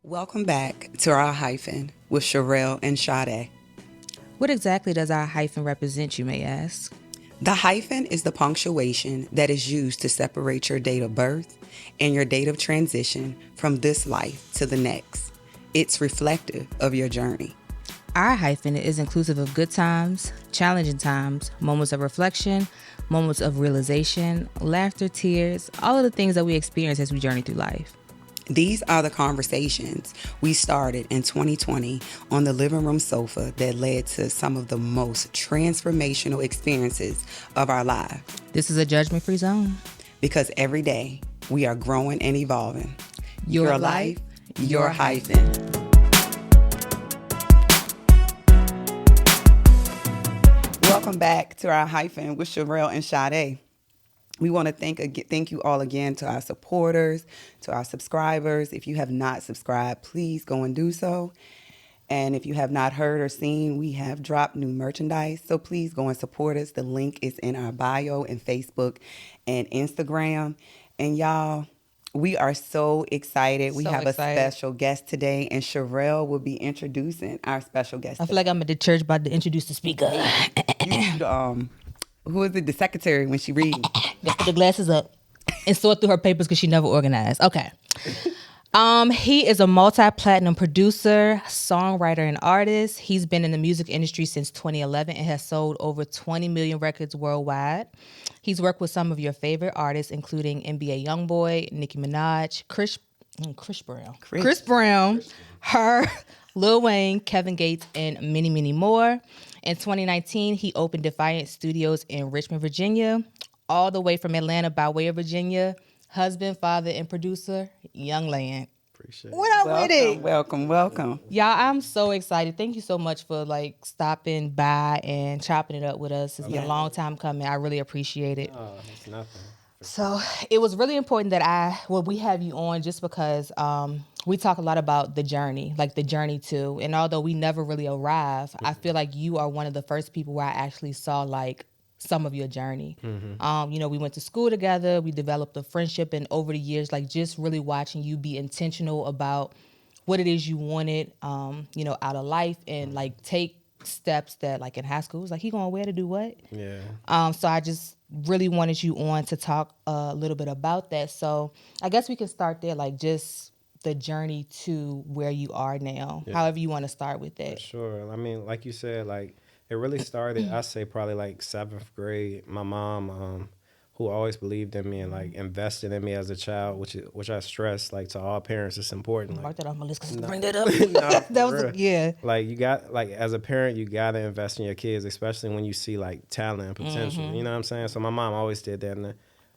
Welcome back to Our Hyphen with Sherelle and Sade. What exactly does our hyphen represent, you may ask? The hyphen is the punctuation that is used to separate your date of birth and your date of transition from this life to the next. It's reflective of your journey. Our hyphen is inclusive of good times, challenging times, moments of reflection, moments of realization, laughter, tears, all of the things that we experience as we journey through life. These are the conversations we started in 2020 on the living room sofa that led to some of the most transformational experiences of our lives. This is a judgment-free zone. Because every day we are growing and evolving. Your life, your hyphen. Welcome back to Our Hyphen with Sherelle and Sade. We want to thank you all again to our supporters, to our subscribers. If you have not subscribed, please go and do so. And if you have not heard or seen, we have dropped new merchandise. So please go and support us. The link is in our bio and Facebook and Instagram. And y'all, we are so excited. We have a special guest today, and Sherelle will be introducing our special guest. I feel like I'm at the church about to introduce the speaker. Who is it? The secretary when she reads. Let's put the glasses up and sort through her papers because she never organized. Okay. He is a multi-platinum producer, songwriter, and artist. He's been in the music industry since 2011 and has sold over 20 million records worldwide. He's worked with some of your favorite artists, including NBA YoungBoy, Nicki Minaj, Chris Brown, Lil Wayne, Kevin Gates, and many, many more. In 2019, he opened Defiant Studios in Richmond, Virginia, all the way from Atlanta by way of Virginia. Husband, father, and producer, Yung Lan. Appreciate it. What up with it? Welcome. Y'all, I'm so excited. Thank you so much for stopping by and chopping it up with us. It's been a long time coming. I really appreciate it. Oh, it's nothing. So it was really important that we have you on just because we talk a lot about the journey, like the journey too. And although we never really arrive, I feel like you are one of the first people where I actually saw some of your journey. Mm-hmm. We went to school together, we developed a friendship, and over the years, just really watching you be intentional about what it is you wanted, out of life, and take steps that in high school, it was he going where to do what? Yeah. So I just really wanted you on to talk a little bit about that. So I guess we can start there, just the journey to where you are now, however you want to start with that. Sure. I mean, like you said, it really started, I say probably seventh grade. My mom, who always believed in me and invested in me as a child, which I stress to all parents, it's important. Mark that off my list because bring that up. No, that was you got as a parent, you gotta invest in your kids, especially when you see talent and potential. Mm-hmm. You know what I'm saying? So my mom always did that, and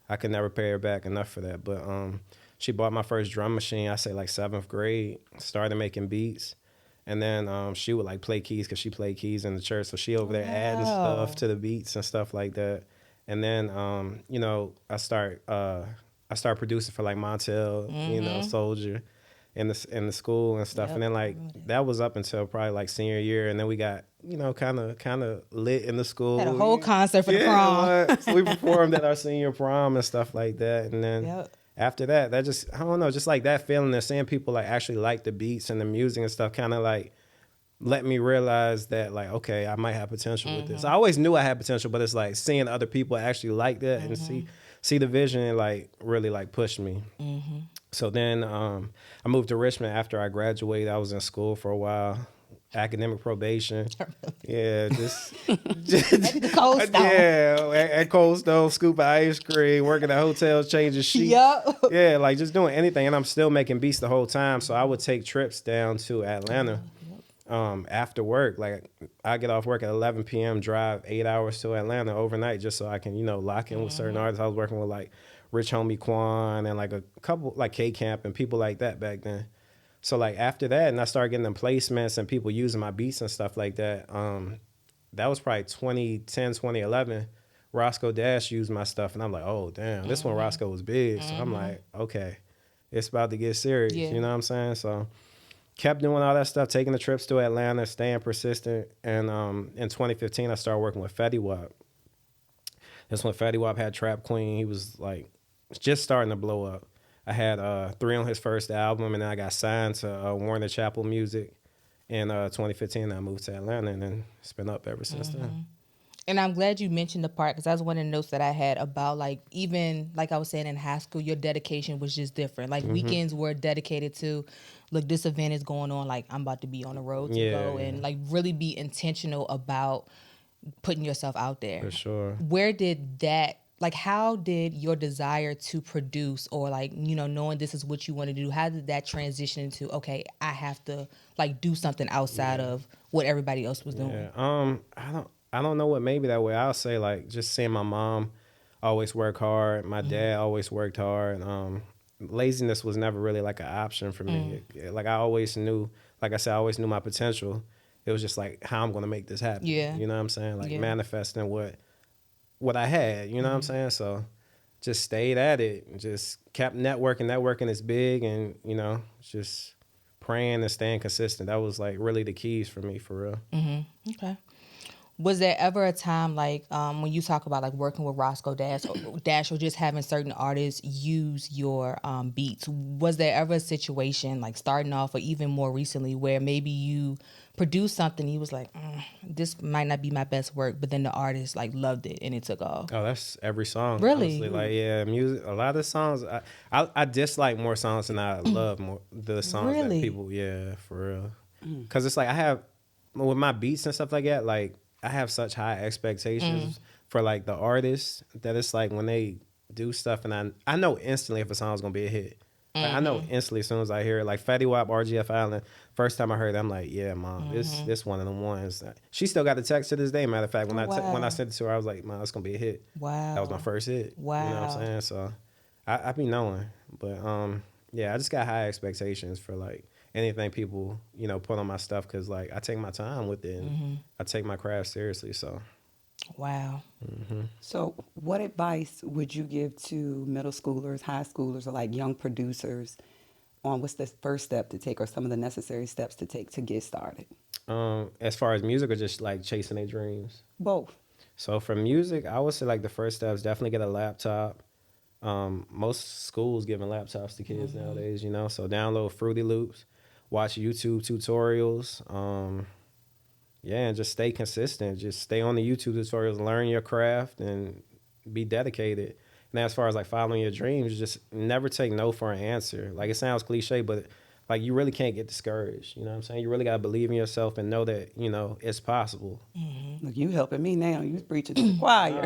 I could never pay her back enough for that. But she bought my first drum machine. I say seventh grade. Started making beats. And then she would play keys because she played keys in the church. So she over there adding stuff to the beats and stuff like that. And then I start producing for Montel, Soldier in the school and stuff. Yep. And then that was up until probably senior year. And then we got kind of lit in the school. Had a whole concert for the prom. So we performed at our senior prom and stuff like that. And then. After that just, I don't know, just that feeling of seeing people actually like the beats and the music and stuff kind of let me realize that okay, I might have potential with this. I always knew I had potential, but it's seeing other people actually like that and see the vision and really pushed me. Mm-hmm. So then I moved to Richmond after I graduated. I was in school for a while. Academic probation. Yeah, just the Cold Stone. Yeah, at Cold Stone, scooping ice cream, working at hotels, changing sheets. Yep. Yeah, just doing anything. And I'm still making beats the whole time. So I would take trips down to Atlanta after work. I get off work at 11 p.m., drive 8 hours to Atlanta overnight just so I can, lock in with certain artists. I was working with Rich Homie Quan and a couple K-Camp and people like that back then. So after that, and I started getting them placements and people using my beats and stuff like that. That was probably 2010, 2011. Roscoe Dash used my stuff, and I'm oh damn, this one Roscoe was big. So I'm okay, it's about to get serious. Yeah. You know what I'm saying? So kept doing all that stuff, taking the trips to Atlanta, staying persistent. And in 2015, I started working with Fetty Wap. That's when Fetty Wap had Trap Queen. He was just starting to blow up. I had 3 on his first album, and then I got signed to Warner Chappell Music in 2015. I moved to Atlanta, and then it's been up ever since then. And I'm glad you mentioned the part because that's one of the notes that I had about like even like I was saying in high school, your dedication was just different. Like weekends were dedicated to, look, this event is going on. Like I'm about to be on the road to go and like really be intentional about putting yourself out there. For sure. Where did that like how did your desire to produce or like knowing this is what you want to do, how did that transition into okay, I have to like do something outside of what everybody else was doing? I don't know what made me that way. I'll say like just seeing my mom always work hard, my dad always worked hard. Laziness was never really like an option for me. Like I always knew, like I said, I always knew my potential. It was just like how I'm gonna make this happen. Yeah. You know what I'm saying? Like manifesting what I had. You know what I'm saying? So just stayed at it and just kept networking. Networking is big, and just praying and staying consistent. That was like really the keys for me, for real. Okay. Was there ever a time like when you talk about like working with Roscoe Dash or just having certain artists use your beats? Was there ever a situation like starting off or even more recently where maybe you produced something, you was like, this might not be my best work, but then the artist like loved it and it took off? Oh, that's every song. Really? Honestly. Like music. A lot of songs. I dislike more songs than I love more the songs Really? that people. Yeah, for real. Because it's like I have with my beats and stuff like that. Like I have such high expectations for like the artists that it's like when they do stuff and I know instantly if a song's gonna be a hit. Like, I know instantly as soon as I hear it. Like Fetty Wap, RGF Island. First time I heard it, I'm like, yeah, mom, this one of them ones. She still got the text to this day. Matter of fact, when I sent it to her, I was like, mom, it's gonna be a hit. Wow. That was my first hit. Wow. You know what I'm saying? So I be knowing, but yeah, I just got high expectations for like anything people put on my stuff because like I take my time with it and I take my craft seriously. So wow. So what advice would you give to middle schoolers, high schoolers, or like young producers on what's the first step to take or some of the necessary steps to take to get started? As far as music or just like chasing their dreams? Both. So for music, I would say like the first step is definitely get a laptop. Most schools giving laptops to kids nowadays, so download Fruity Loops, watch YouTube tutorials. And just stay consistent. Just stay on the YouTube tutorials, learn your craft, and be dedicated. And as far as like following your dreams, just never take no for an answer. Like it sounds cliche, but like you really can't get discouraged. You know what I'm saying? You really gotta believe in yourself and know that it's possible. Look, you helping me now. You preaching to the choir.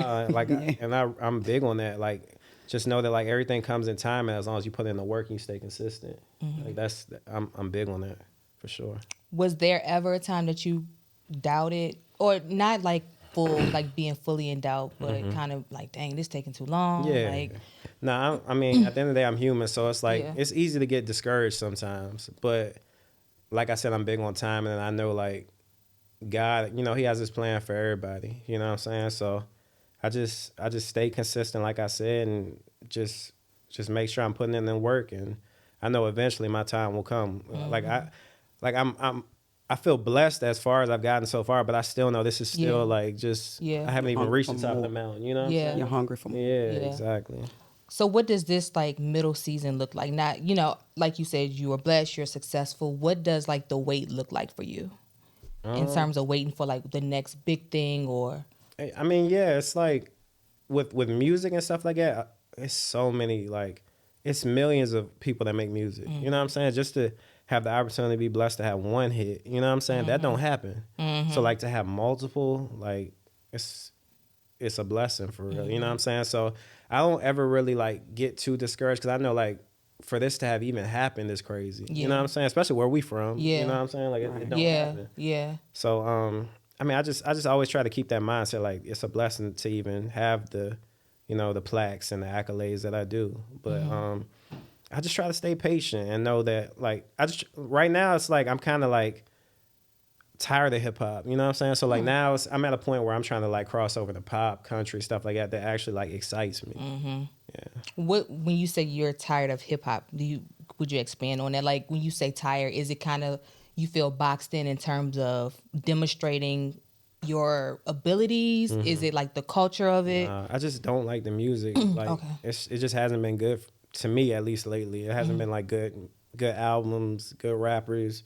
I'm big on that. Like just know that like everything comes in time, and as long as you put in the work and you stay consistent, like I'm big on that for sure. Was there ever a time that you doubted, or not like full, like being fully in doubt, but kind of like, dang, this taking too long? Yeah. Like, I mean, at the end of the day, I'm human, so it's like Yeah. it's easy to get discouraged sometimes. But like I said, I'm big on time, and I know like God, He has His plan for everybody. You know what I'm saying? So I just stay consistent, like I said, and just make sure I'm putting in the work, and I know eventually my time will come. I feel blessed as far as I've gotten so far, but I still know this is still like just I haven't even reached the top of the mountain. You know? What I'm saying? You're hungry for more. Yeah, exactly. so what does this like middle season look like? Not, like you said, you were blessed, you're successful. What does like the wait look like for you in terms of waiting for like the next big thing? Or I mean, yeah, it's like with music and stuff like that. It's so many it's millions of people that make music. You know what I'm saying? Just to have the opportunity to be blessed to have one hit. You know what I'm saying? That don't happen. So like to have multiple, like it's a blessing for real. You know what I'm saying? So I don't ever really like get too discouraged because I know like for this to have even happened is crazy. You know what I'm saying? Especially where we from. Yeah. You know what I'm saying? Like it don't happen. Yeah. So I mean I just always try to keep that mindset like it's a blessing to even have the the plaques and the accolades that I do. But I just try to stay patient and know that like right now it's like I'm kind of like tired of hip hop, you know what I'm saying? So like now I'm at a point where I'm trying to like cross over to pop, country, stuff like that actually like excites me. Yeah. When you say you're tired of hip hop, would you expand on that? Like when you say tired, is it kind of you feel boxed in terms of demonstrating your abilities? Is it like the culture of it? I just don't like the music. Like Okay. it just hasn't been good to me at least lately. It hasn't been like good albums, good rappers,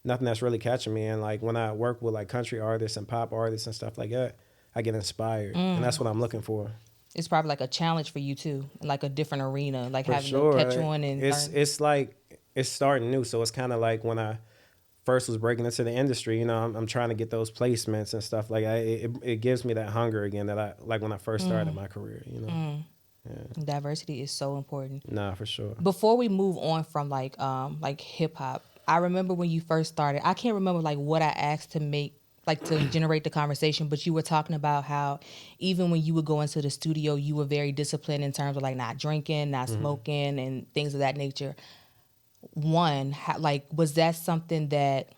nothing that's really catching me. And like when I work with like country artists and pop artists and stuff like that, I get inspired, and that's what I'm looking for. It's probably like a challenge for you too, like a different arena, like For having sure. to catch on and It's like it's starting new, so it's kind of like when I first was breaking into the industry, you know, I'm trying to get those placements and stuff. Like it gives me that hunger again that I like when I first started my career, you know. Yeah. diversity is so important. Nah, for sure. Before we move on from like hip hop, I remember when you first started. I can't remember like what I asked to make like to generate the conversation, but you were talking about how even when you would go into the studio, you were very disciplined in terms of like not drinking, not smoking, and things of that nature. One, like was that something that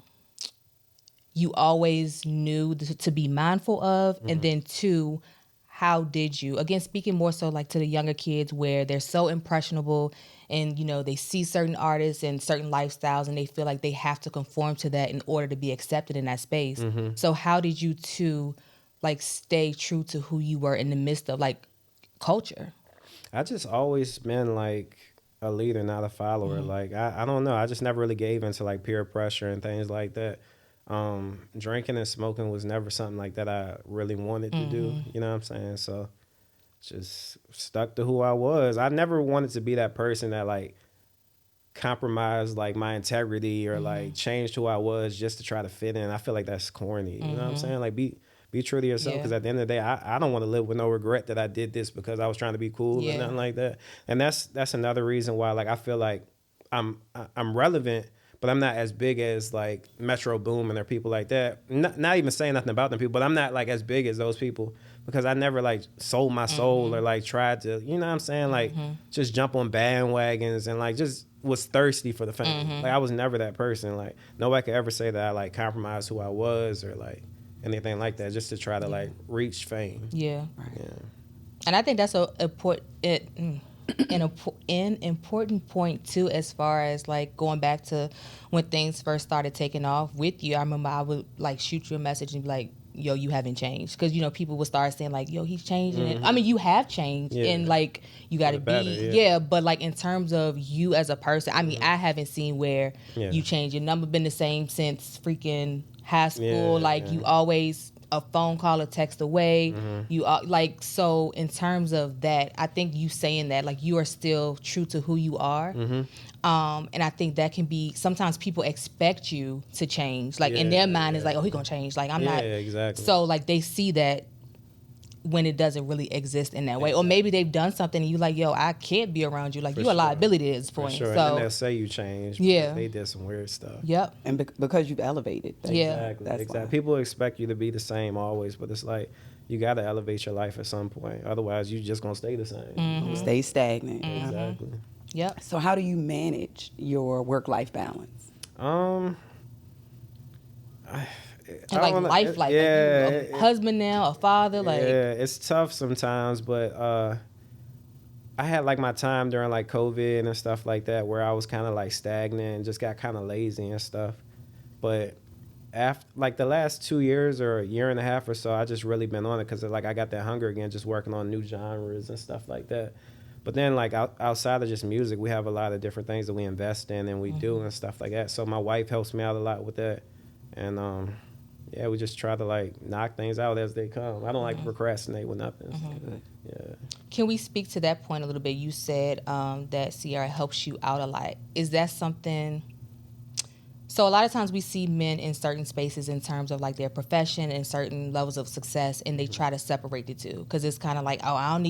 you always knew to be mindful of? And then two, how did you, again, speaking more so like to the younger kids where they're so impressionable and, you know, they see certain artists and certain lifestyles and they feel like they have to conform to that in order to be accepted in that space. So how did you two like stay true to who you were in the midst of like culture? I just always been like a leader, not a follower. Like I don't know. I just never really gave into like peer pressure and things like that. Drinking and smoking was never something like that I really wanted to do. You know what I'm saying? So just stuck to who I was. I never wanted to be that person that like compromised like my integrity or like changed who I was just to try to fit in. I feel like that's corny. You know what I'm saying? Like be true to yourself, because at the end of the day, I don't want to live with no regret that I did this because I was trying to be cool or nothing like that. And that's another reason why like I feel like I'm relevant, but I'm not as big as like Metro Boomin or people like that. Not even saying nothing about them people, but I'm not like as big as those people because I never like sold my soul or like tried to, you know what I'm saying? Like just jump on bandwagons and like just was thirsty for the fame. Like I was never that person. Like nobody could ever say that I like compromised who I was or like anything like that just to try to like reach fame. Yeah. Yeah. And I think that's an important point too, as far as like going back to when things first started taking off with you. I remember I would like shoot you a message and be like, yo, you haven't changed. Because, you know, people would start saying like, yo, he's changing. I mean, you have changed and like you got to be, but like in terms of you as a person, I mean, I haven't seen where you changed. Your number been the same since freaking high school. You always a phone call or text away. You are like, so in terms of that, I think you saying that like you are still true to who you are. And I think that can be, sometimes people expect you to change. Like in their mind is like, oh, he gonna change. Like I'm not. Exactly. So like they see that when it doesn't really exist in that way. Or maybe they've done something and you like, yo, I can't be around you. Like you a liability at this point. For sure. So, and they'll say you changed. But they did some weird stuff. Yep. And because you've elevated. Exactly. That's Exactly. why. People expect you to be the same always, but it's like you got to elevate your life at some point. Otherwise, you just gonna stay the same. Stay stagnant. Exactly. Yep. So how do you manage your work-life balance? And like life, like you a husband now, a father, like it's tough sometimes, but I had like my time during like COVID and stuff like that where I was kind of like stagnant and just got kind of lazy and stuff. But after like the last 2 years or a year and a half or so, I just really been on it because like I got that hunger again, just working on new genres and stuff like that. But then like outside of just music, we have a lot of different things that we invest in and we do and stuff like that. So my wife helps me out a lot with that, and yeah, we just try to like knock things out as they come. I don't like to procrastinate with nothing. So, yeah. Can we speak to that point a little bit? You said that Sierra helps you out a lot. Is that something? So a lot of times we see men in certain spaces in terms of like their profession and certain levels of success, and they try to separate the two because it's kind of like, oh, I don't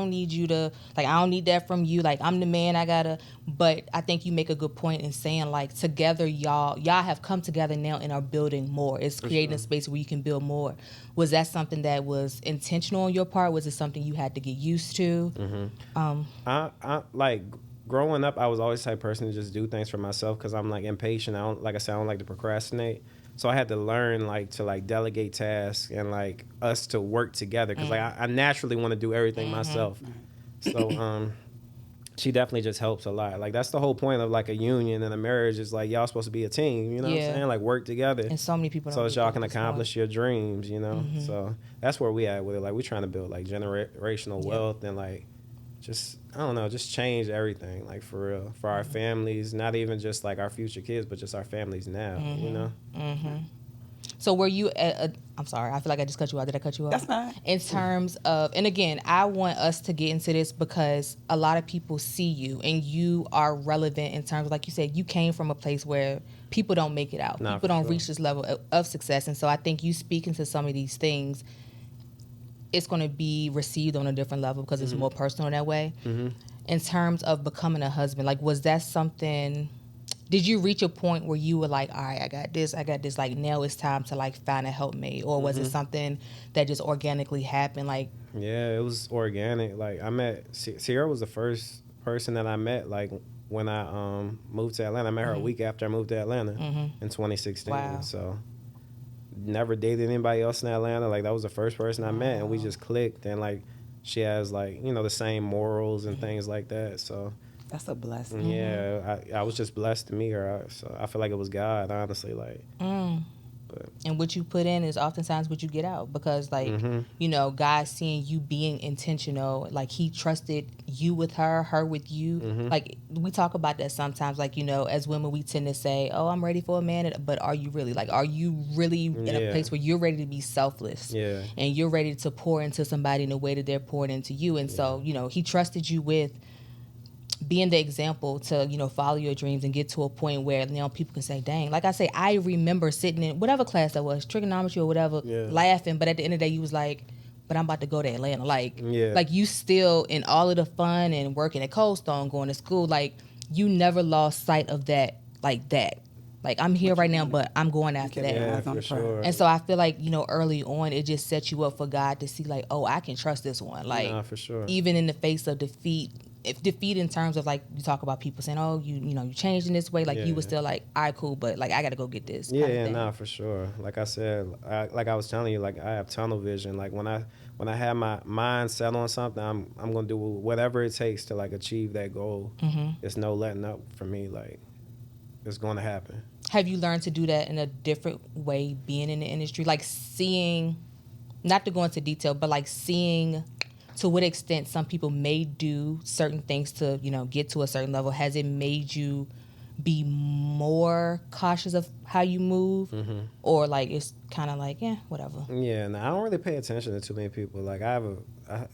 need you to, like, I don't need that from you. Like, I'm the man, I gotta. But I think you make a good point in saying like together, y'all have come together now and are building more. It's creating a space where you can build more. Was that something that was intentional on your part? Was it something you had to get used to? I like. Growing up, I was always the type of person to just do things for myself because I'm like impatient. I don't like to procrastinate. So I had to learn like to like delegate tasks and like us to work together because like I naturally want to do everything myself. So she definitely just helps a lot. Like that's the whole point of like a union and a marriage is like y'all supposed to be a team. You know what I'm saying? Like work together. And so many people. So that y'all can accomplish your dreams. You know. So that's where we at with it. Like we're trying to build like generational wealth and like just I don't know, just change everything, like for real, for our families, not even just like our future kids, but just our families now, you know. So were you I'm sorry, I feel like I just cut you off. Did I cut you off? That's fine. In terms of, and again, I want us to get into this because a lot of people see you and you are relevant in terms of, like you said, you came from a place where people don't make it out. Nah, People for don't sure. reach this level of success. And so I think you speaking to some of these things, it's going to be received on a different level because it's more personal that way. In terms of becoming a husband, like, was that something, did you reach a point where you were like, all right, I got this, like now it's time to like find a helpmate? Or was it something that just organically happened? Like, Yeah, it was organic. Like I met Sierra was the first person that I met. Like when I moved to Atlanta, I met her a week after I moved to Atlanta in 2016. Wow. So never dated anybody else in Atlanta. Like that was the first person I met, and we just clicked. And like she has like the same morals and things like that. So That's a blessing. yeah, I was just blessed to meet her. So I feel like it was God, honestly. Like. and what you put in is oftentimes what you get out, because like God seeing you being intentional, like he trusted you with her with you. Like we talk about that sometimes, like as women we tend to say, oh, I'm ready for a man, but are you really in a place where you're ready to be selfless and you're ready to pour into somebody in the way that they're pouring into you? And so he trusted you with being the example to follow your dreams and get to a point where people can say, dang, like I say, I remember sitting in whatever class that was, trigonometry or whatever, laughing, but at the end of the day you was like, but I'm about to go to Atlanta, like you still in all of the fun and working at Cold Stone, going to school, like you never lost sight of that, like I'm here right now, but I'm going after that. Yeah, for sure. And so I feel like early on it just sets you up for God to see like, oh, I can trust this one, like Nah, for sure. even in the face of defeat. If defeat in terms of like you talk about people saying, oh, you changed in this way, like you were still like, all right, cool, but like I gotta go get this. Yeah, for sure. Like I said, like I was telling you, like I have tunnel vision. Like when I have my mind set on something, I'm gonna do whatever it takes to like achieve that goal. There's no letting up for me. Like it's gonna happen. Have you learned to do that in a different way being in the industry? Like seeing, not to go into detail, but like seeing to what extent some people may do certain things to, get to a certain level. Has it made you be more cautious of how you move? Or like it's kind of like, whatever? Yeah, and I don't really pay attention to too many people. Like I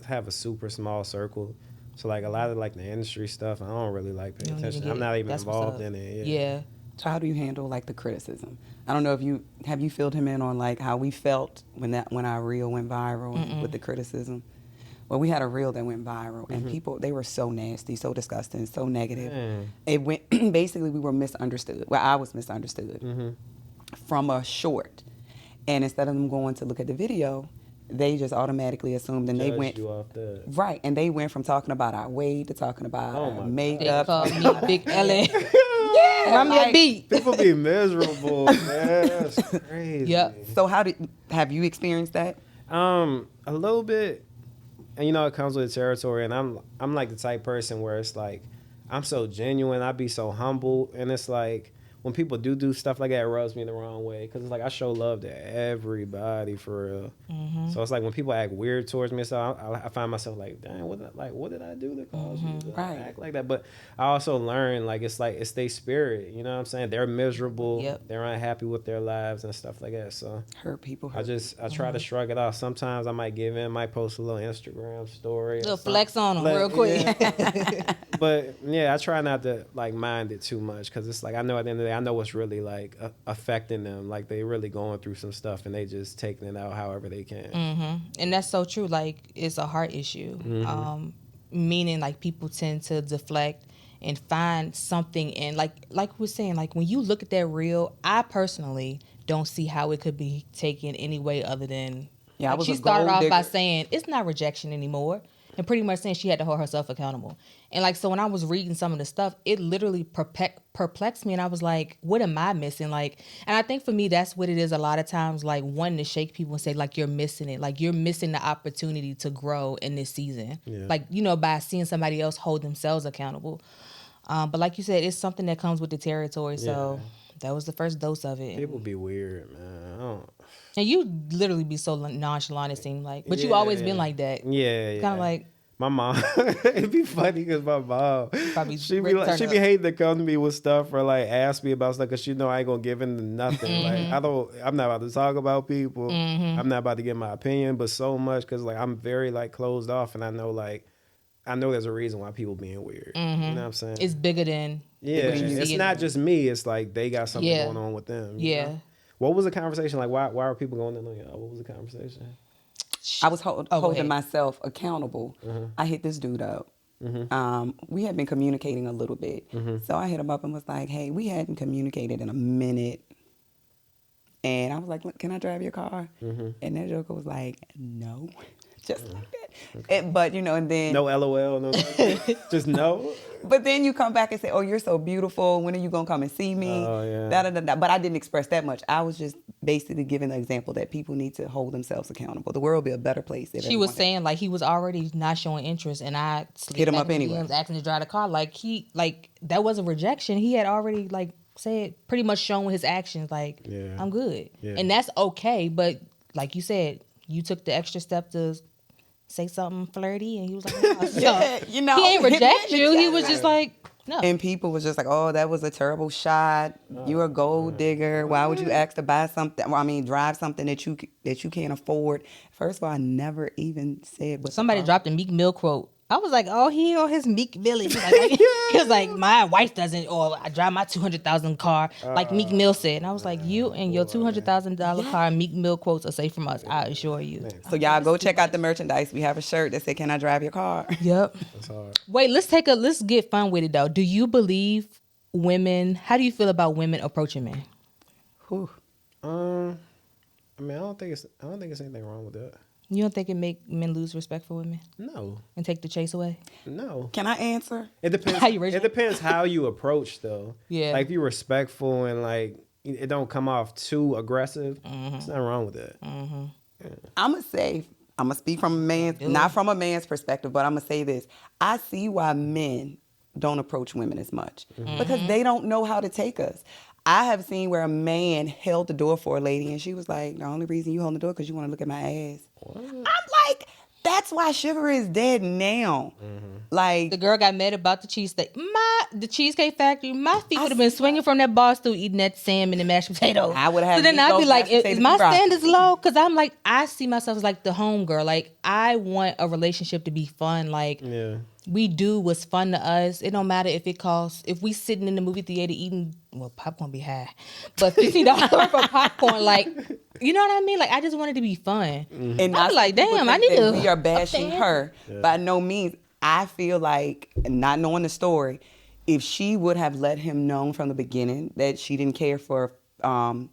have a super small circle. So like a lot of like the industry stuff, I don't really like pay attention. I'm not even involved in it. Yeah. So how do you handle like the criticism? I don't know if you filled him in on like how we felt when our reel went viral with the criticism. Well, we had a reel that went viral, and people, they were so nasty, so disgusting, so negative. It went, basically, we were misunderstood. Well, I was misunderstood from a short. And instead of them going to look at the video, they just automatically assumed, and they went, you off that. right, and they went from talking about our weight to talking about our makeup. They called me Big Ellen. Run me a beat. People be miserable, man. That's crazy. Yep. So have you experienced that? A little bit. And it comes with the territory, and I'm like the type person where it's like I'm so genuine, I be so humble, and it's like when people do stuff like that, it rubs me the wrong way, because it's like I show love to everybody for real. So it's like when people act weird towards me, so I find myself like, dang, what did I do to cause you to act like that? But I also learn like it's their spirit, you know what I'm saying? They're miserable, they're unhappy with their lives and stuff like that. So Hurt people. I try to shrug it off. Sometimes I might give in, might post a little Instagram story, Little flex on them real quick. Yeah. But yeah, I try not to like mind it too much, because it's like I know at the end of the day, I know what's really like affecting them. Like they really going through some stuff, and they just taking it out however they can. And that's so true. Like it's a heart issue. Meaning like people tend to deflect and find something, and like we're saying, like when you look at that reel, I personally don't see how it could be taken any way other than she started off by saying it's not rejection anymore, and pretty much saying she had to hold herself accountable. And like, so when I was reading some of the stuff, it literally perplexed me, and I was like, what am I missing? Like, and I think for me, that's what it is a lot of times, like wanting to shake people and say like, you're missing it. Like you're missing the opportunity to grow in this season. Like, by seeing somebody else hold themselves accountable. But like you said, it's something that comes with the territory. So that was the first dose of it. People be weird, man. And you literally be so nonchalant, it seemed like. But you always been like that. Yeah. Kind of like. My mom, it'd be funny because my mom, Probably she be like, turn she up. be hating to come to me with stuff or like ask me about stuff because she know I ain't gonna give in nothing. Like I'm not about to talk about people. I'm not about to give my opinion, but so much because like I'm very like closed off, and I know there's a reason why people being weird. You know what I'm saying? It's bigger than Yeah, what you it's see not it. just me. It's like they got something Yeah. going on with them. you Yeah. know? What was the conversation like? Why are people going in on y'all? What was the conversation? I was go holding ahead. myself accountable. I hit this dude up. We had been communicating a little bit. So I hit him up and was like, hey, we hadn't communicated in a minute. And I was like, look, can I drive your car? And that joker was like, no. Just like that. But, and then... No LOL, no nothing. Just no. But then you come back and say, oh, you're so beautiful. When are you going to come and see me? Oh, yeah. Da, da, da, da. But I didn't express that much. I was just basically giving the example that people need to hold themselves accountable. The world will be a better place if She was everyone- saying like he was already not showing interest, and I slid Hit him back up in the anyway. DMs asking to drive the car. Like that was a rejection. He had already like said, pretty much shown with his actions, like Yeah. I'm good, Yeah. and that's okay. But like you said, you took the extra step to say something flirty, and he was like, no. So, Yeah, he ain't hit reject me in you. the He chat. was just like, no. And people was just like, oh, that was a terrible shot. You're a gold digger. Why would you ask to buy something? Well, I mean, drive something that you can't afford. First of all, I never even said what. Somebody dropped a Meek Mill quote. I was like, oh, he on his Meek Millie. He was like, my wife doesn't, or I drive my $200,000 car, like Meek Mill said. And I was like, you and your $200,000 car Meek Mill quotes are safe from us. I assure you. So y'all go check out the merchandise. We have a shirt that said, "Can I drive your car?" Yep. That's hard. Wait, let's get fun with it though. Do you believe women? How do you feel about women approaching men? Whew. I mean, I don't think it's anything wrong with that. You don't think it make men lose respect for women No, and take the chase away? no. Can I answer? It depends. How you raise It depends how you approach though. Yeah. Like if you're respectful and like it don't come off too aggressive, there's nothing wrong with that. I'm gonna speak from a man's, not from a man's perspective, but I'm gonna say this. I see why men don't approach women as much because they don't know how to take us. I have seen where a man held the door for a lady and she was like, the only reason you holding the door because you want to look at my ass. I'm like, that's why chivalry is dead now. Like, The girl got mad about the cheesesteak. The Cheesecake Factory, my feet would have been swinging from that bar stool eating that salmon and mashed potatoes. I would have So then meatloaf, I'd be like, mashed is potatoes, my and broccoli. standards low? Because I'm like, I see myself as like the home girl. Like, I want a relationship to be fun. Like, Yeah. we do what's fun to us. It don't matter if it costs, if we sitting in the movie theater eating, well, popcorn be high, but $50 for popcorn, like, you know what I mean? Like, I just want it to be fun. And I be like, people damn, I think need that to we are bashing up her. By no means. I feel like, not knowing the story, if she would have let him know from the beginning that she didn't care for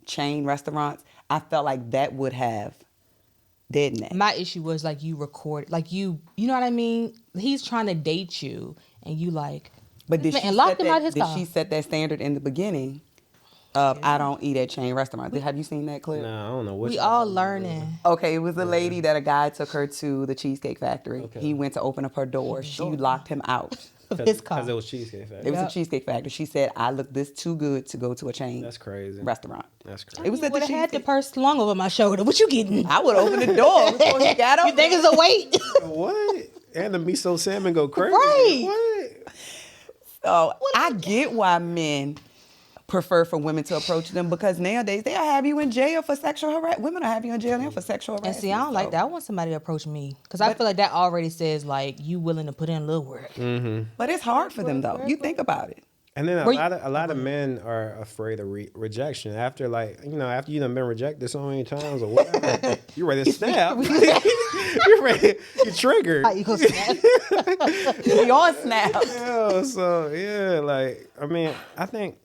chain restaurants, I felt like that would have, didn't it? My issue was like you record, like you know what I mean? He's trying to date you, and you like, But did she, and locked set him out that, his did car. she set that standard in the beginning of I don't eat at chain restaurants? Have you seen that clip? Nah, I don't know what We all learning. Okay, it was a lady that a guy took her to the Cheesecake Factory. He went to open up her door. She locked him out. His car. because it was Cheesecake Factory. It was a Cheesecake Factory. She said, I look this too good to go to a chain That's crazy. restaurant. That's crazy. It was at the Would have had the Cheesecake. purse slung over my shoulder. What you getting? I would open the door before he got up. You think it's a weight? What? And the miso salmon go crazy. Right. What? So I get why men prefer for women to approach them because nowadays they'll have you in jail for sexual harassment. Women will have you in jail now for sexual And harassment. see, I don't like So- that. I want somebody to approach me because I feel like that already says like you willing to put in a little work. But it's hard for them though. You think about it. And then Were you- a lot of men are afraid of rejection. After after you done been rejected so many times or whatever, you ready to snap. You're ready. You're triggered. You gonna snap? You be on Snap. Yeah, so yeah, like I think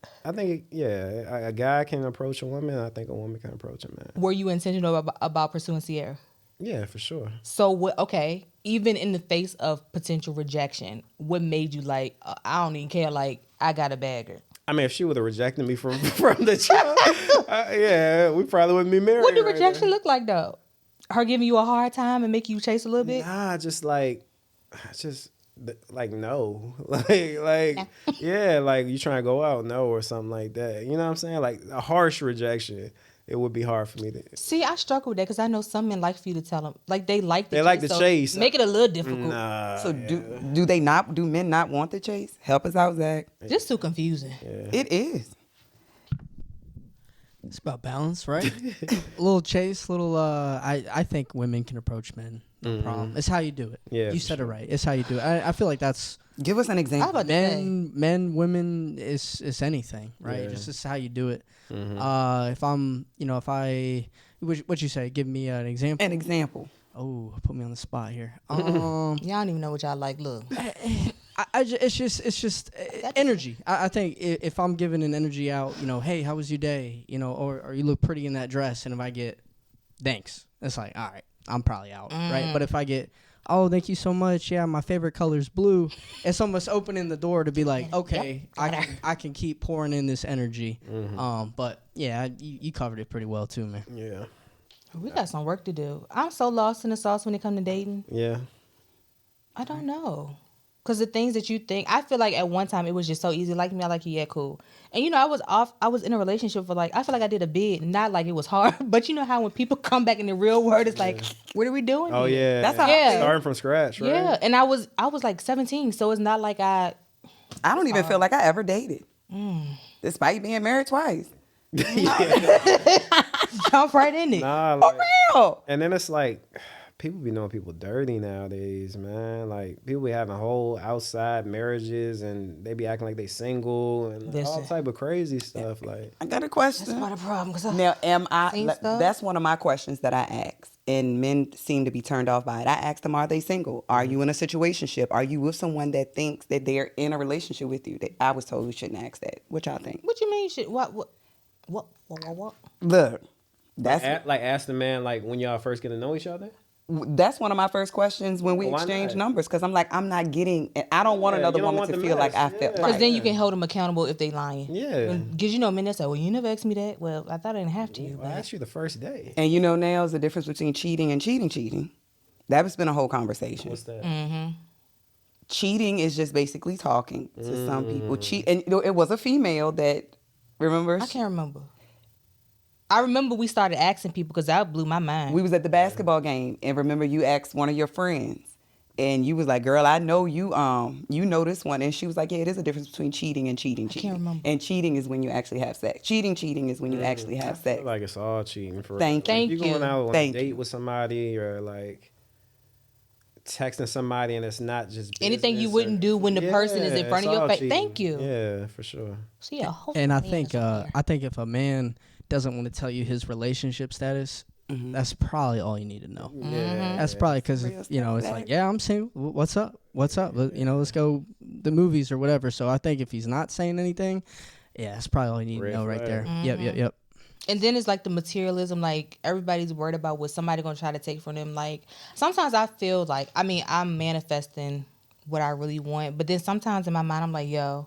a guy can approach a woman. I think a woman can approach a man. Were you intentional about pursuing Sierra? Yeah, for sure. So what? Okay, even in the face of potential rejection, what made you like? I don't even care. Like I got a bagger. I mean, if she would have rejected me from the jump, yeah, we probably wouldn't be married. What did right rejection now. look like though? Her giving you a hard time and making you chase a little bit? Nah, just like no, like yeah, like you trying to go out, no, or something like that. You know what I'm saying? Like a harsh rejection. it would be hard for me to. See, I struggle with that because I know some men like for you to tell them, like they like the They chase, like the so chase. make it a little difficult. Nah. So do men not want the chase? Help us out, Zach. Just too confusing. Yeah. It is. It's about balance, right? A little chase, I think women can approach men. No problem. It's how you do it. Yeah, you for said sure. it right. It's how you do it. I feel like that's Give us an I example. was about to say, men, women is anything, right? Yeah. Just how you do it. Mm-hmm. If I'm, what you say? Give me an example. An example. Oh, put me on the spot here. y'all don't even know what y'all like. Look, It's just energy. I think if I'm giving an energy out, hey, how was your day? Or you look pretty in that dress, and if I get thanks, it's like, all right, I'm probably out, right? But if I get, oh, thank you so much. Yeah, my favorite color is blue. It's almost opening the door to be like, okay, I can keep pouring in this energy. But yeah, you covered it pretty well too, man. Yeah. we got some work to do. I'm so lost in the sauce when it comes to dating. Yeah. I don't know. Because the things that you think, I feel like at one time it was just so easy. Like me, I like you, yeah, cool. And I was in a relationship for I feel like I did a bid, not like it was hard. But you know how when people come back in the real world, it's like, what are we doing? Oh here? yeah. That's how I feel. Starting from scratch, right? Yeah, and I was like 17, so it's not like I don't even feel like I ever dated. Despite being married twice. jump right in it. Nah, For like, real. and then it's like people be knowing people dirty nowadays, man. Like people be having whole outside marriages and they be acting like they single and all Listen. type of crazy stuff. Like I got a question. That's not a problem. Cause Now, am I? Seen stuff? That's one of my questions that I ask, and men seem to be turned off by it. I ask them, "Are they single? Are you in a situationship? Are you with someone that thinks that they're in a relationship with you?" I was told we shouldn't ask that. What y'all think? what you mean? Shit? What? Look, that's ask the man like when y'all first get to know each other. that's one of my first questions when we Why exchange not? numbers, because I'm like, I'm not getting, and I don't want Yeah, another you don't woman want to the feel mess, like I felt yeah. Because right. then you can hold them accountable if they lying. Yeah. Because men that say, well, you never asked me that. Well, I thought I didn't have to. I asked you the first day. And now is the difference between cheating and cheating. That's been a whole conversation. What's that? Cheating is just basically talking to some people. And it was a female that, remember? I can't remember. I remember we started asking people because that blew my mind. We was at the basketball game, and remember you asked one of your friends, and you was like, "Girl, I know you know this one," and she was like, "Yeah, it is a difference between cheating and cheating." can't remember. And cheating is when you actually have sex. Cheating is when you actually have I sex. feel like it's all cheating. For Thank real. you. If you Thank going you. out on Thank a date you. with somebody or like texting somebody and it's not just Anything you business wouldn't do when the person is in front it's of your all face. cheating. Thank you. Yeah, for sure. See, a whole And I man think somewhere. if a man doesn't want to tell you his relationship status, that's probably all you need to know. Yeah, That's probably because Real it's stuff, like, yeah, I'm single. What's up? Let's go the movies or whatever. So I think if he's not saying anything, yeah, that's probably all you need Red to know right there. flag. Yep. And then it's like the materialism, like everybody's worried about what somebody gonna try to take from them. Like sometimes I feel like, I'm manifesting what I really want, but then sometimes in my mind I'm like, yo,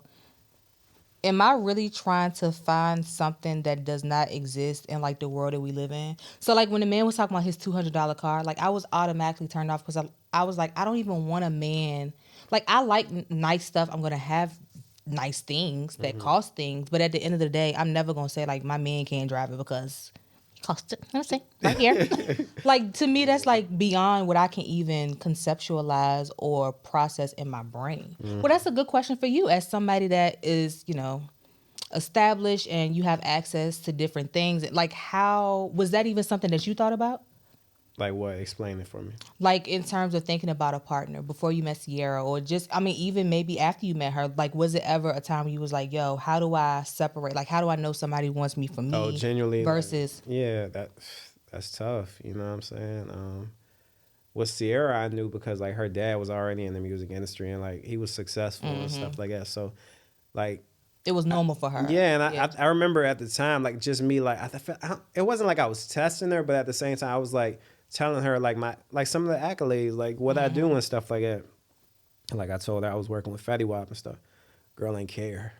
am I really trying to find something that does not exist in like the world that we live in? So like when the man was talking about his $200 car, like I was automatically turned off because I was like, I don't even want a man. Like I like nice stuff. I'm gonna have nice things that cost things, but at the end of the day, I'm never gonna say like my man can't drive it because it costs it. I'm saying right here. Like to me, that's like beyond what I can even conceptualize or process in my brain. Well, that's a good question for you as somebody that is, established and you have access to different things. Like, how was that even something that you thought about? Like what? Explain it for me. Like in terms of thinking about a partner before you met Sierra, or just, even maybe after you met her, like was it ever a time you was like, yo, how do I separate? Like, how do I know somebody wants me for me? Oh, genuinely. Versus. Like, yeah, that's tough. You know what I'm saying? With Sierra, I knew because like her dad was already in the music industry and like he was successful and stuff like that. So like, It was normal for her. yeah, and I remember at the time, like just me, like it wasn't like I was testing her, but at the same time, I was like telling her like some of the accolades, like what I do and stuff like that. Like I told her I was working with Fetty Wap and stuff. Girl ain't care.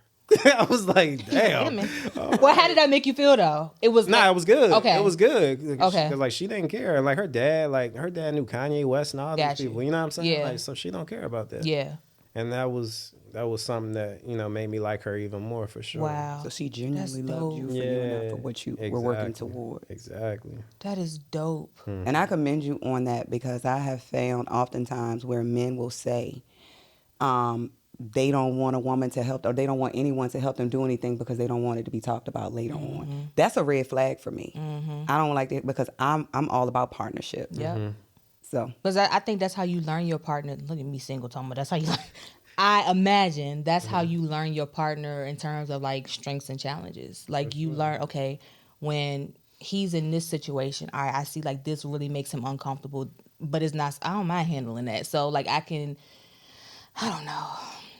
I was like, damn. Well, how did that make you feel though? It was Nah, it was good. Okay. It was good. Okay. Cause like she didn't care. And like her dad knew Kanye West and all Got these you. people. You know what I'm saying? Yeah. Like so she don't care about that. Yeah. And that was that was something that, you know, made me like her even more for sure. Wow. So she genuinely loved you for you enough for what you were working toward. Exactly. That is dope. And I commend you on that because I have found oftentimes where men will say they don't want a woman to help or they don't want anyone to help them do anything because they don't want it to be talked about later on. That's a red flag for me. I don't like that because I'm all about partnership. Yep. So Because I think that's how you learn your partner. Look at me single, talking about that's how you learn. I imagine that's how you learn your partner in terms of like strengths and challenges. Like you learn, okay, when he's in this situation, all right, I see like this really makes him uncomfortable, but it's not, I don't mind handling that. So like I don't know.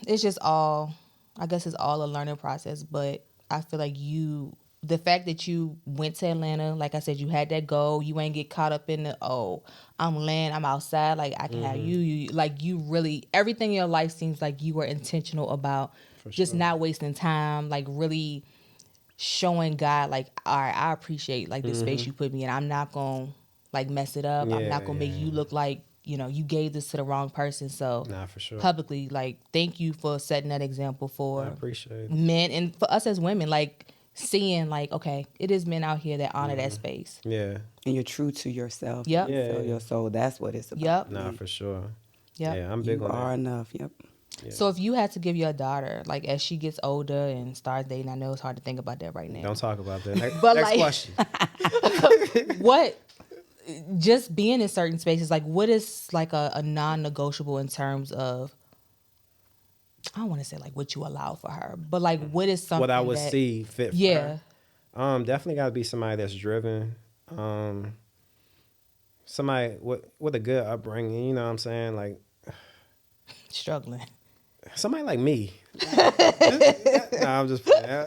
It's just all, I guess it's all a learning process, but I feel like the fact that you went to Atlanta, like I said, you had that goal. You ain't get caught up in the, I'm outside, like I can have you. Like you really, everything in your life seems like you were intentional about just not wasting time, like really showing God, like, all right, I appreciate like the space you put me in. I'm not going to like mess it up. I'm not going to make you look like, you know, you gave this to the wrong person. So Nah, for sure. publicly, like, thank you for setting that example for I appreciate it. men and for us as women, like seeing like, okay, it is men out here that honor that space. Yeah. and you're true to yourself. Yep. You Yeah. sell your soul. That's what it's about. Yep. Nah, for sure. Yep. Yeah, I'm big You on are that. enough. Yep. Yeah. So if you had to give your daughter, like as she gets older and starts dating, I know it's hard to think about that right now. Don't talk about that. Next, But next like- question. What, just being in certain spaces, like what is like a non-negotiable in terms of, I don't want to say like what you allow for her, but like what is something What I would that, see fit for yeah, her. Definitely got to be somebody that's driven. Somebody with a good upbringing, you know what I'm saying? Like struggling. somebody like me. Nah, I'm just playing.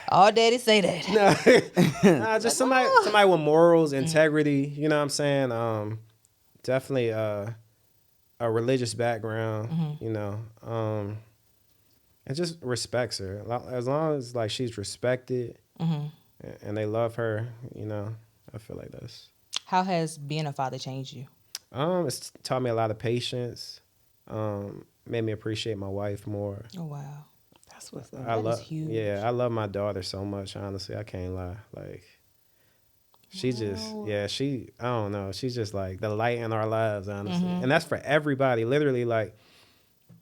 All daddy say that. Nah, just somebody with morals, integrity, you know what I'm saying? Definitely a religious background, you know. And just respects her. As long as like she's respected and they love her, you know, I feel like that's. How has being a father changed you? It's taught me a lot of patience. Made me appreciate my wife more. Oh wow, That's what's up. That is huge. Yeah, I love my daughter so much. Honestly, I can't lie. Like, she just, I don't know. She's just like the light in our lives, honestly, and that's for everybody. Literally, like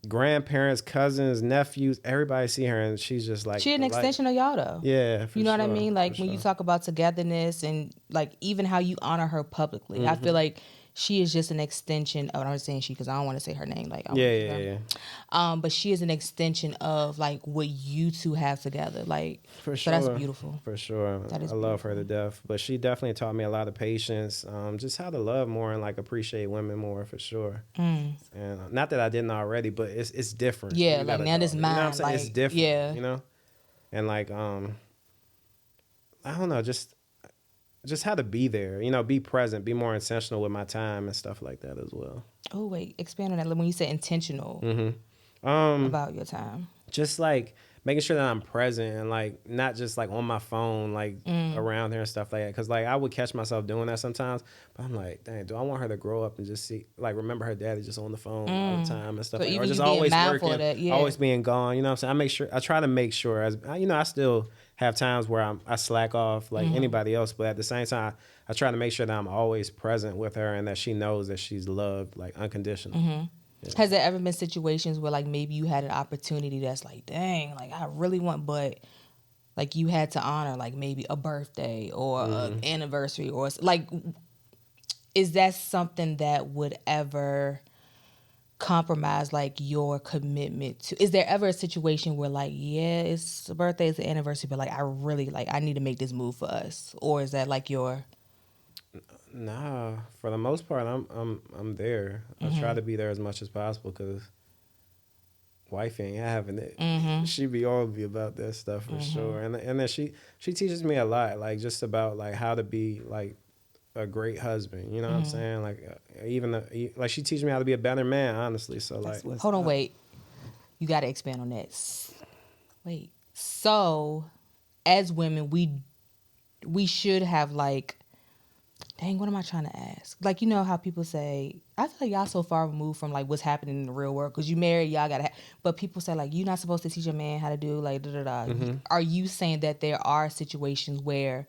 grandparents, cousins, nephews, everybody see her, and she's just like She an extension of y'all though. Yeah, You know what I sure, mean? Like for when you sure. talk about togetherness and like even how you honor her publicly, I feel like she is just an extension of, I'm not saying she because I don't want to say her name. Like Yeah. but she is an extension of like what you two have together. Like For so that's sure. beautiful. For sure. That is I love her to death. But she definitely taught me a lot of patience, just how to love more and like appreciate women more for sure. And not that I didn't already, but it's different. Yeah, You like gotta now this You know what I'm mine, saying? It's like, different. yeah. You know? And like I don't know, just how to be there, you know, be present, be more intentional with my time and stuff like that as well. Oh wait, expand on that. Like, when you say intentional about your time. Just like making sure that I'm present and like not just like on my phone, like around her and stuff like that. Cause like I would catch myself doing that sometimes, but I'm like, dang, do I want her to grow up and just see, like remember her daddy just on the phone all the time and stuff So like that. even Or just you being always mindful working, of that, yeah. always being gone. You know what I'm saying? I try to make sure as, you know, I still have times where I slack off like anybody else, but at the same time, I try to make sure that I'm always present with her and that she knows that she's loved, like unconditional. Yeah. Has there ever been situations where like maybe you had an opportunity that's like, dang, like I really want, but like you had to honor like maybe a birthday or an anniversary or like, is that something that would ever compromise like your commitment to? Is there ever a situation where like, yeah, it's a birthday, it's an anniversary, but like I really like I need to make this move for us, or is that like your? Nah, for the most part, I'm there. I try to be there as much as possible because wife ain't having it. She be on me about that stuff for sure, and then she teaches me a lot, like just about like how to be like a great husband. You know what I'm saying? Like like she teaches me how to be a better man, honestly. So like, Hold on, wait. You got to expand on that. Wait. So, as women, we should have like Dang, what am I trying to ask? Like, you know how people say, I feel like y'all so far removed from like what's happening in the real world because you married, y'all gotta. But people say like you're not supposed to teach a man how to do like da da da. Are you saying that there are situations where,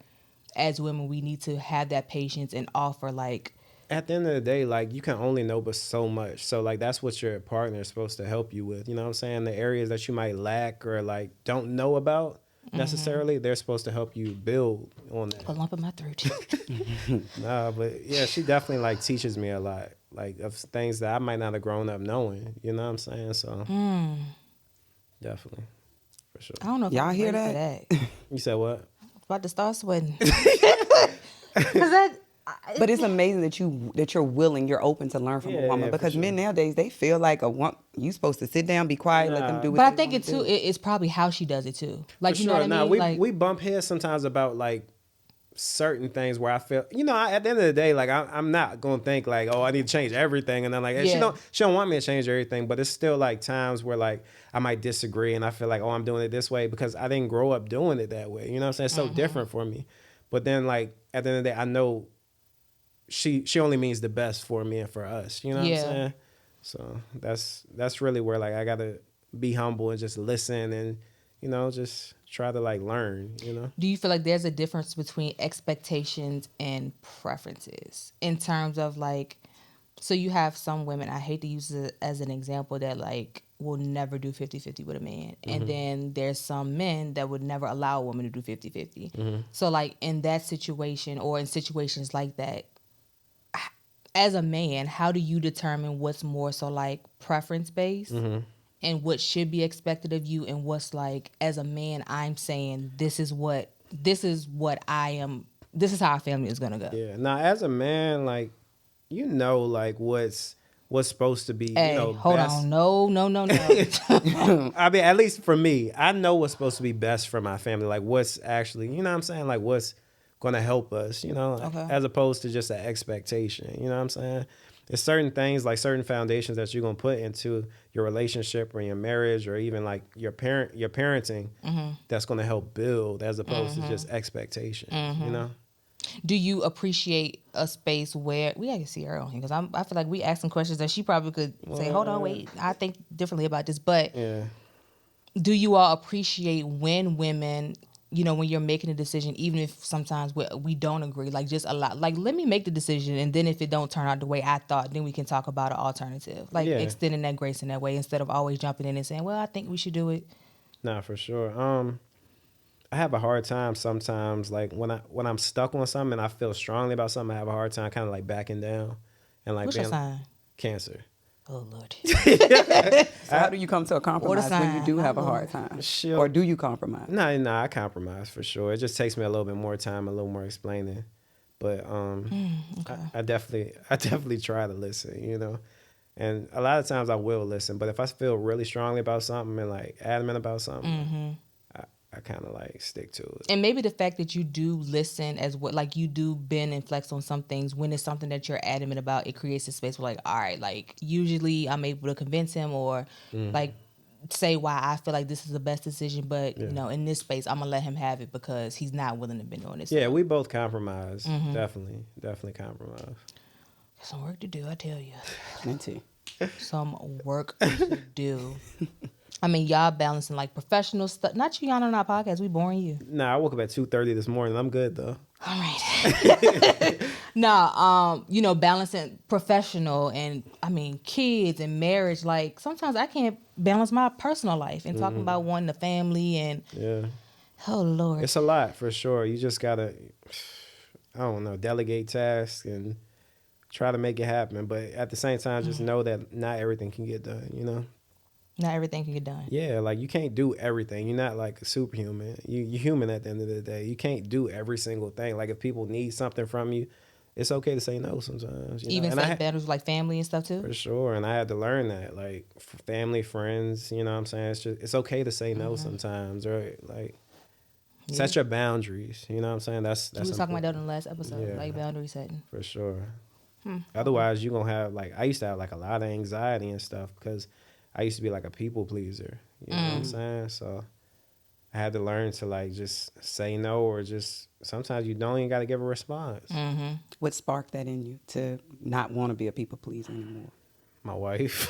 as women, we need to have that patience and offer like? At the end of the day, like you can only know but so much. So like that's what your partner is supposed to help you with. You know what I'm saying? The areas that you might lack or like don't know about necessarily, they're supposed to help you build on that. A lump in my throat. Nah, but yeah, she definitely like teaches me a lot, like of things that I might not have grown up knowing. You know what I'm saying? So definitely, for sure. I don't know if Y'all I'm hear ready for that? that. You said what? About to start sweating. Cause that. But it's amazing that you're willing, you're open to learn from a woman Yeah, for because sure. men nowadays they feel like you supposed to sit down, be quiet, let them do what But I they think wanna it too. do. It's probably how she does it too. Like For you know sure. what I Nah, mean? we Like we bump heads sometimes about like certain things where I feel, at the end of the day, like I'm not gonna think like, oh, I need to change everything, and then like she don't want me to change everything, but it's still like times where like I might disagree, and I feel like, oh, I'm doing it this way because I didn't grow up doing it that way. You know what I'm saying? It's so different for me. But then like at the end of the day, I know she only means the best for me and for us. You know what I'm saying? So that's really where like I gotta be humble and just listen and just try to like learn. Do you feel like there's a difference between expectations and preferences in terms of like, so you have some women, I hate to use it as an example, that like will never do 50-50 with a man. And then there's some men that would never allow a woman to do 50-50. So like in that situation or in situations like that, as a man, how do you determine what's more so like preference based and what should be expected of you, and what's like as a man I'm saying this is what I am, this is how our family is gonna go. Yeah. Now, as a man, like like what's supposed to be, Hey, hold best. on, no. I mean, at least for me, I know what's supposed to be best for my family. Like what's actually, you know what I'm saying? Like what's gonna help us, Okay. as opposed to just an expectation. You know what I'm saying? There's certain things, like certain foundations that you're gonna put into your relationship or your marriage or even like your parenting that's gonna help build as opposed to just expectation. You know? Do you appreciate a space where we gotta see her on here because I feel like we asking questions that she probably could say, hold on, wait, I think differently about this. But Yeah. do you all appreciate when women, when you're making a decision, even if sometimes we don't agree, like just a lot, like let me make the decision, and then if it don't turn out the way I thought, then we can talk about an alternative, like extending that grace in that way instead of always jumping in and saying, well, I think we should do it. Nah, for sure. I have a hard time sometimes, like when I'm stuck on something and I feel strongly about something, I have a hard time kind of like backing down and like What's your sign? Cancer. Oh Lord. So how do you come to a compromise when you sign, do my have a Lord. hard time? She'll- Or do you compromise? Nah, I compromise for sure. It just takes me a little bit more time, a little more explaining. But I definitely try to listen, And a lot of times I will listen, but if I feel really strongly about something and like adamant about something, I kind of like stick to it. And maybe the fact that you do listen as what, like you do bend and flex on some things when it's something that you're adamant about, it creates a space where like, all right, like usually I'm able to convince him or like say why I feel like this is the best decision, but in this space I'm gonna let him have it because he's not willing to bend on this. Yeah, we both compromise. Definitely compromise. Some work to do, I tell you. Me too. Some work to do. I mean, y'all balancing like professional stuff. Not you on our podcast. We boring you. Nah, I woke up at 2:30 this morning. I'm good though. All right. Nah, balancing professional and I mean kids and marriage. Like sometimes I can't balance my personal life and talking about wanting the family and oh Lord. It's a lot for sure. You just gotta, I don't know, delegate tasks and try to make it happen. But at the same time, just know that not everything can get done. Not everything can get done. Yeah, like you can't do everything. You're not like a superhuman. You're human at the end of the day. You can't do every single thing. Like if people need something from you, it's okay to say no sometimes. Even setting boundaries like family and stuff too? For sure. And I had to learn that. Like family, friends, you know what I'm saying? It's okay to say no sometimes, right? Like set your boundaries. You know what I'm saying? That's we were talking about that in important. the last episode, like boundary setting. For sure. Otherwise, you're going to have I used to have like a lot of anxiety and stuff because I used to be like a people pleaser. You know what I'm saying? So I had to learn to like just say no, or just sometimes you don't even got to give a response. What sparked that in you to not want to be a people pleaser anymore? My wife,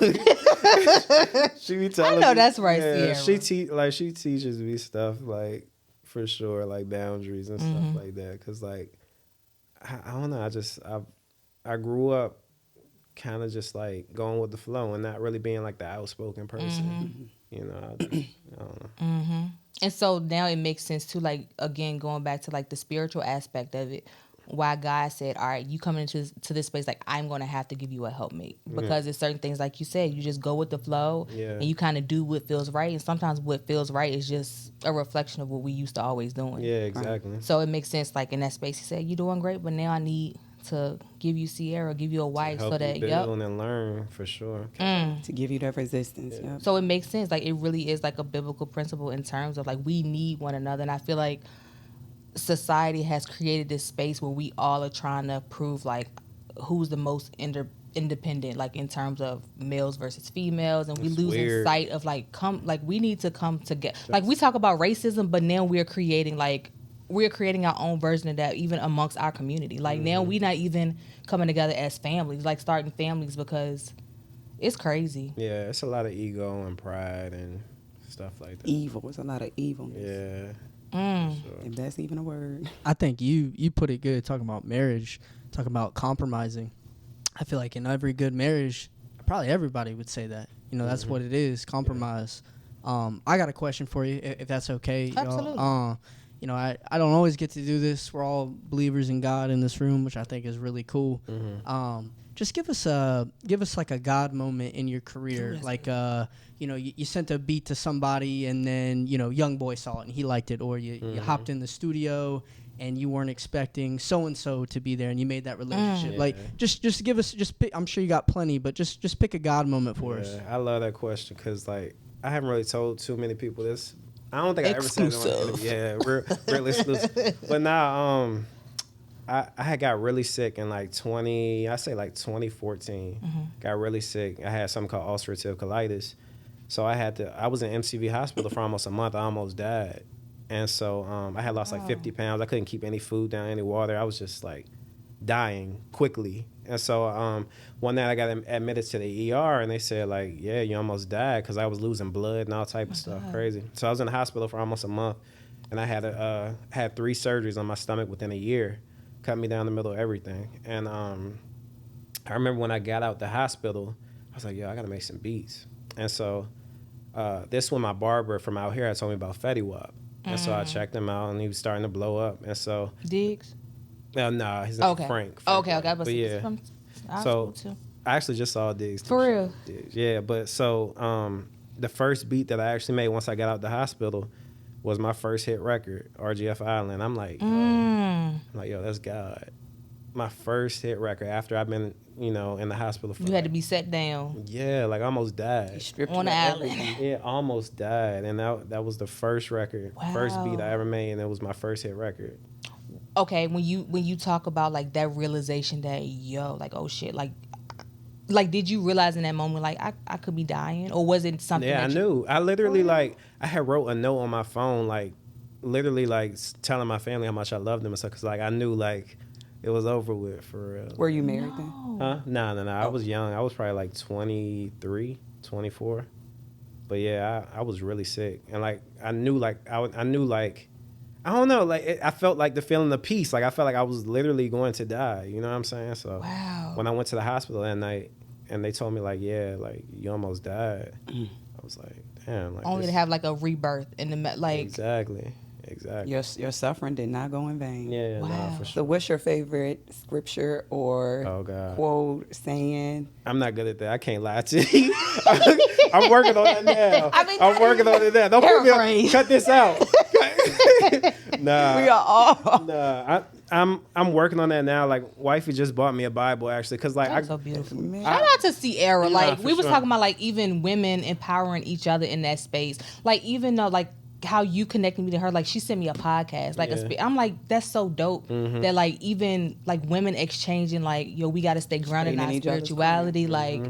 she be telling I know me, that's right, yeah, Sierra. she teaches me stuff like for sure, like boundaries and stuff like that. Cause like I don't know, I grew up kind of just like going with the flow and not really being like the outspoken person. You know, I don't know. And so now it makes sense too, like, again, going back to like the spiritual aspect of it, why God said, all right, you coming into this space, like, I'm going to have to give you a helpmate, because it's certain things, like you said, you just go with the flow and you kind of do what feels right. And sometimes what feels right is just a reflection of what we used to always doing. Yeah, exactly. So it makes sense, like in that space, he said, you're doing great, but now I need to give you Sierra, give you a wife, Help so that you build and learn for sure. To give you that resistance. Yeah. So it makes sense. Like, it really is like a biblical principle in terms of like we need one another. And I feel like society has created this space where we all are trying to prove like who's the most independent, like in terms of males versus females, and we losing sight of like we need to come together. Like, we talk about racism, but now we're creating our own version of that even amongst our community. Like, now we're not even coming together as families, like starting families, because it's crazy. Yeah, it's a lot of ego and pride and stuff like that. Evil. It's a lot of evilness. Yeah. Sure. If that's even a word. I think you put it good talking about marriage, talking about compromising. I feel like in every good marriage, probably everybody would say that. You know, that's what it is, compromise. I got a question for you, if that's okay. Absolutely. Y'all. You know, I don't always get to do this. We're all believers in God in this room, which I think is really cool. Just give us like a God moment in your career. Like, you know, you sent a beat to somebody and then, you know, YoungBoy saw it and he liked it. Or you hopped in the studio and you weren't expecting so-and-so to be there and you made that relationship. Like, just give us, pick, I'm sure you got plenty, but just pick a God moment for us. I love that question because, like, I haven't really told too many people this. I don't think I ever said it on the interview. Yeah, real exclusive. But now, I had got really sick in like 2014. Got really sick. I had something called ulcerative colitis. So I was in MCV hospital for almost a month. I almost died. And so I had lost like 50 pounds. I couldn't keep any food down, any water. I was just like dying quickly. And so one night I got admitted to the ER and they said like, yeah, you almost died, because I was losing blood and all type of stuff. Crazy. So I was in the hospital for almost a month and I had 3 surgeries on my stomach within a year. Cut me down the middle of everything. And I remember when I got out the hospital, I was like, yo, I got to make some beats. And so this when my barber from out here had told me about Fetty Wap. And so I checked him out and he was starting to blow up. And so... Diggs? No, his name Frank. Okay. But yeah. So I actually just saw Diggs. For real? Diggs. Yeah, but so the first beat that I actually made once I got out the hospital was my first hit record, RGF Island. I'm like, yo, that's God. My first hit record after I've been, you know, in the hospital for... You had to be set down. Yeah, like I almost died. You stripped On the island. Yeah, almost died. And that was the first record, first beat I ever made, and it was my first hit record. Okay, when you talk about like that realization that, yo, like, oh shit, like did you realize in that moment like I could be dying, or was it something? Yeah, I knew. I literally like I had wrote a note on my phone, like literally like telling my family how much I loved them and stuff, because like I knew like it was over with for real. Were you married then? Huh? No. I was young. I was probably like 23, 24. But yeah, I was really sick, and like I knew like I knew like. I don't know, like I felt like the feeling of peace. Like I felt like I was literally going to die. You know what I'm saying? So when I went to the hospital that night and they told me like, yeah, like you almost died, I was like, damn. Like only to have like a rebirth in the like. Exactly. Your suffering did not go in vain. Yeah, no, for sure. So what's your favorite scripture or quote, saying? I'm not good at that. I can't lie to you. I'm working on that now. I'm working on it now. Don't put me on, cut this out. Nah. We are all. Nah. I'm working on that now. Like, wifey just bought me a Bible actually, because like that's so beautiful. Shout out to Sierra. Like we was talking about like even women empowering each other in that space. Like even though like how you connected me to her, like she sent me a podcast, like I'm like, that's so dope that like even like women exchanging like, yo, we got to stay grounded in our spirituality, like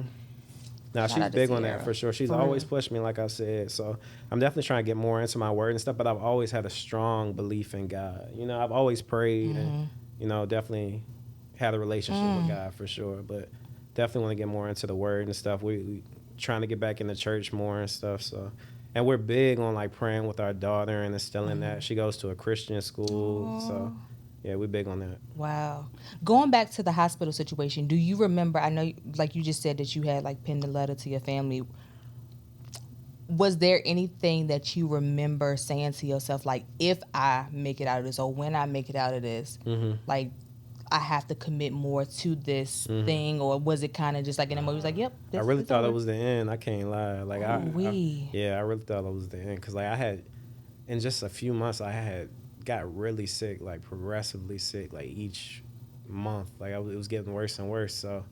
Now Shout she's out to big on Sierra. that for sure. She's always pushed me, like I said. So I'm definitely trying to get more into my word and stuff. But I've always had a strong belief in God. You know, I've always prayed and definitely had a relationship with God for sure. But definitely want to get more into the word and stuff. We trying to get back into church more and stuff. So, and we're big on like praying with our daughter and instilling that. She goes to a Christian school, so yeah, we're big on that. Wow. Going back to the hospital situation, do you remember, I know, like you just said that you had like penned a letter to your family. Was there anything that you remember saying to yourself, like, if I make it out of this or when I make it out of this, like, I have to commit more to this thing? Or was it kind of just like an emotion? Like, yep. I really thought it was the end. I can't lie. Like, I really thought it was the end. Because, like, I had, in just a few months, I had got really sick, like progressively sick, like each month. Like it was getting worse and worse. So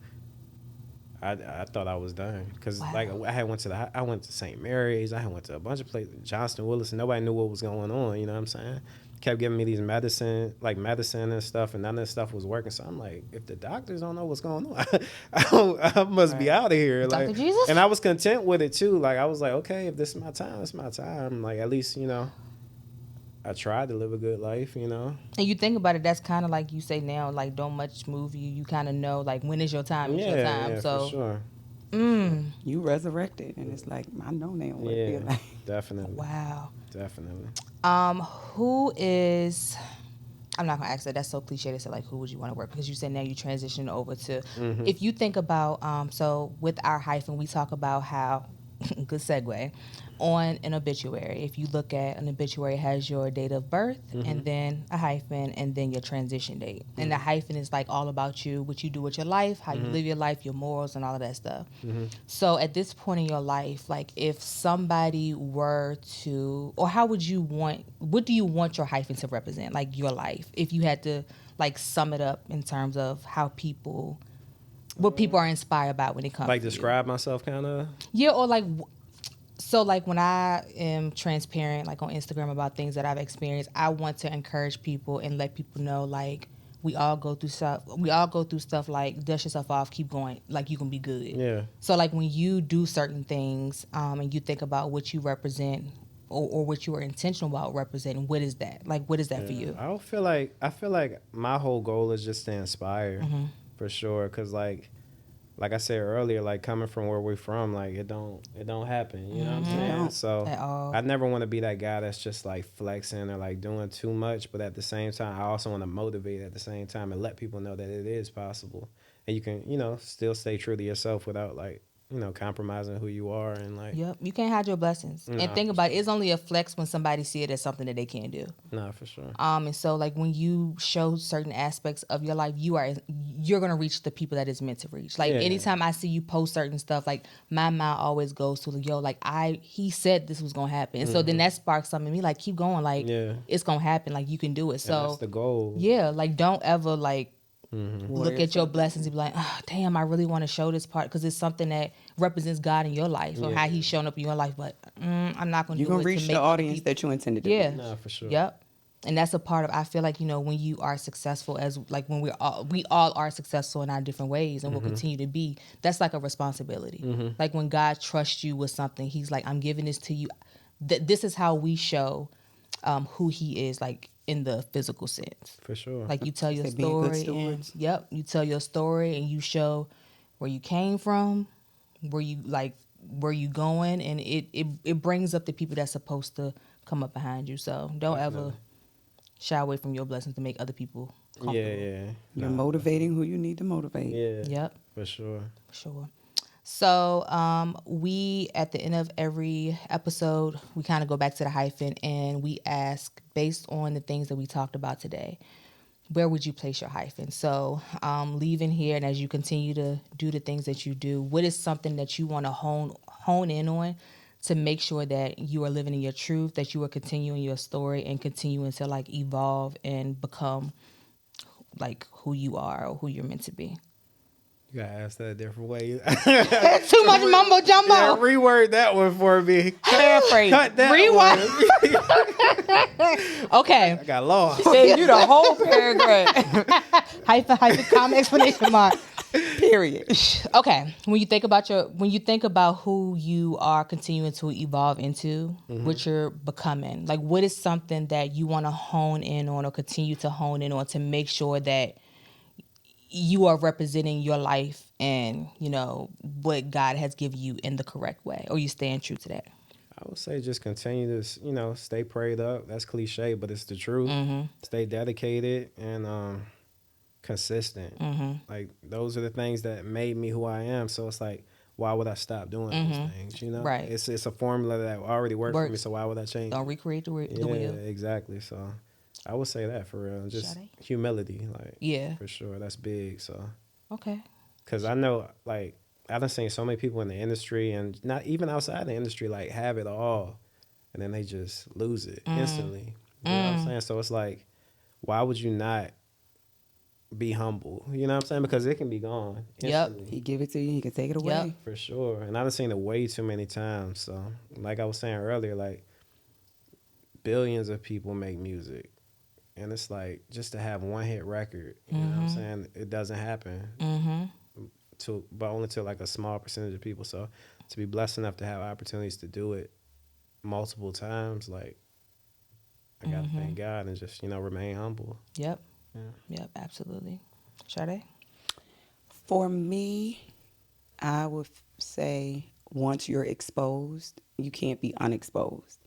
I thought I was done because like I went to St. Mary's. I went to a bunch of places, Johnston Willis, and nobody knew what was going on. You know what I'm saying? Kept giving me these medicine and stuff, and none of this stuff was working. So I'm like, if the doctors don't know what's going on, I must be out of here. Dr. Like, Jesus? And I was content with it too. Like I was like, okay, if this is my time, it's my time. Like at least I tried to live a good life, And you think about it, that's kind of like you say now, like don't much move you. You kind of know, like when is your time? It's your time. Yeah, so for sure. You resurrected, and it's like I know now what it feel like. Definitely. Wow. Definitely. Who is? I'm not gonna ask that. That's so cliche to say. Like, who would you want to work? Because you said now you transitioned over to. If you think about, so with Our Hyphen, we talk about how. Good segue. On an obituary, if you look at an obituary, it has your date of birth and then a hyphen and then your transition date. And the hyphen is like all about you, what you do with your life, how you live your life, your morals, and all of that stuff. So at this point in your life, like if somebody were to, or what do you want your hyphen to represent? Like your life, if you had to like sum it up in terms of how what people are inspired by when it comes like to describe myself kind of? Yeah, or like, so like when I am transparent, like on Instagram about things that I've experienced, I want to encourage people and let people know like we all go through stuff. We all go through stuff like dust yourself off, keep going, like you can be good. Yeah. So like when you do certain things and you think about what you represent or what you are intentional about representing, what is that? Like what is that for you? I feel like my whole goal is just to inspire for sure. Cause like I said earlier, like coming from where we're from, like it don't happen. You know what I'm saying? So At all. I never want to be that guy that's just like flexing or like doing too much. But at the same time, I also want to motivate at the same time and let people know that it is possible. And you can, still stay true to yourself without like, compromising who you are and like. Yep, you can't hide your blessings. Nah, and think about it, it's only a flex when somebody see it as something that they can do. Nah, for sure. And so like when you show certain aspects of your life, you're gonna reach the people that it's meant to reach. Like anytime I see you post certain stuff, like my mind always goes to he said this was gonna happen. And so then that sparks something in me, like keep going, like it's gonna happen, like you can do it. So and that's the goal. Yeah, like don't ever like look at your blessings and be like, oh, damn, I really want to show this part because it's something that represents God in your life or how he's shown up in your life. But I'm not going to do it. You're going to reach the audience that you intended to reach. Nah, for sure. Yep. And that's a part of, I feel like, when you are successful as like when we all are successful in our different ways and will continue to be, that's like a responsibility. Like when God trusts you with something, he's like, I'm giving this to you. This is how we show who he is, like in the physical sense. For sure. Like you tell your story. You tell your story and you show where you came from, where you going, and it brings up the people that's supposed to come up behind you. So don't ever shy away from your blessings to make other people comfortable. Yeah. You're motivating who you need to motivate. Yeah. Yep. For sure. So we, at the end of every episode, we kind of go back to the hyphen and we ask, based on the things that we talked about today, where would you place your hyphen? So leaving here, and as you continue to do the things that you do, what is something that you want to hone in on to make sure that you are living in your truth, that you are continuing your story and continuing to like evolve and become like who you are or who you're meant to be? You gotta ask that a different way. Too much mumbo jumbo. Yeah, reword that one for me. Paraphrase. Cut that Rewind. one. Okay. I got lost. You the whole paragraph. Hyphen, comma, exclamation mark. Period. Okay, when you think about who you are continuing to evolve into, what you're becoming, like what is something that you want to hone in on or continue to hone in on to make sure that you are representing your life and, you know, what God has given you in the correct way, or you staying true to that? I would say just continue to, you know, stay prayed up. That's cliche, but it's the truth. Stay dedicated and consistent. Like those are the things that made me who I am. So it's like, why would I stop doing those things? You know, Right. It's a formula that already worked for me. So why would I change? Don't recreate the Yeah, wheel. exactly. So I would say that for real. Just Sade? humility, like Yeah. for sure. That's big. So Okay. because I know, like, I done seen so many people in the industry and not even outside the industry, like, have it all, and then they just lose it instantly. You know what I'm saying? So it's like, why would you not be humble? You know what I'm saying? Because it can be gone instantly. He give it to you. He can take it away. For sure. And I done seen it way too many times. So, like I was saying earlier, like, billions of people make music. And it's like, just to have one hit record, you know what I'm saying? It doesn't happen. But only to like a small percentage of people. So to be blessed enough to have opportunities to do it multiple times, like, I gotta thank God and just, you know, remain humble. Yep. Yeah. Yep. Absolutely. Sade? For me, I would say once you're exposed, you can't be unexposed.